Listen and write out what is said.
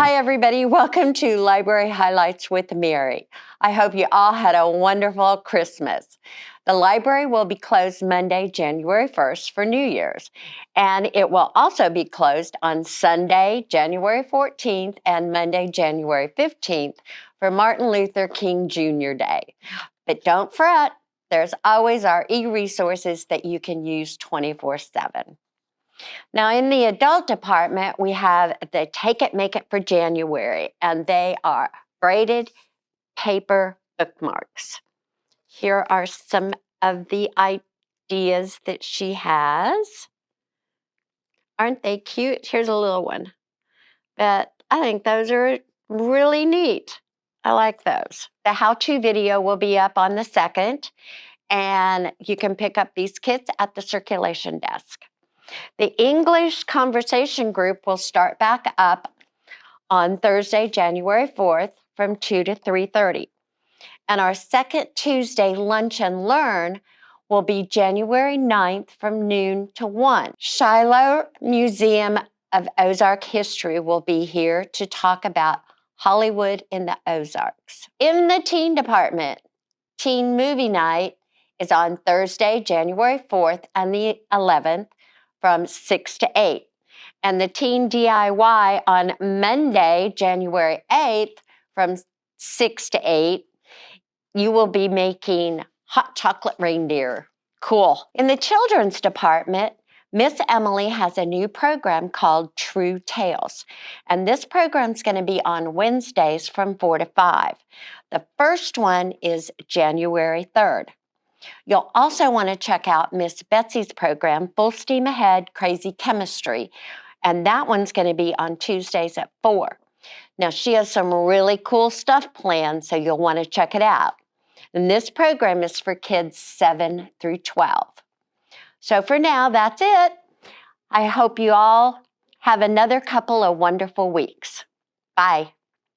Hi, everybody. Welcome to Library Highlights with Mary. I hope you all had a wonderful Christmas. The library will be closed Monday, January 1st for New Year's, and it will also be closed on Sunday, January 14th, and Monday, January 15th for Martin Luther King Jr. Day. But don't fret, there's always our e-resources that you can use 24/7. Now, in the adult department, we have the Take It, Make It for January, and they are braided paper bookmarks. Here are some of the ideas that she has. Aren't they cute? Here's a little one. But I think those are really neat. I like those. The how-to video will be up on the 2nd, and you can pick up these kits at the circulation desk. The English conversation group will start back up on Thursday, January 4th from 2 to 3:30. And our second Tuesday Lunch and Learn will be January 9th from noon to 1. Shiloh Museum of Ozark History will be here to talk about Hollywood in the Ozarks. In the teen department, Teen Movie Night is on Thursday, January 4th and the 11th from 6 to 8. And the Teen DIY on Monday, January 8th from 6 to 8. You will be making hot chocolate reindeer. Cool. In the children's department, Miss Emily has a new program called True Tales. And this program is going to be on Wednesdays from 4 to 5. The first one is January 3rd. You'll also want to check out Miss Betsy's program, Full Steam Ahead, Crazy Chemistry. And that one's going to be on Tuesdays at 4. Now, she has some really cool stuff planned, so you'll want to check it out. And this program is for kids 7 through 12. So for now, that's it. I hope you all have another couple of wonderful weeks. Bye.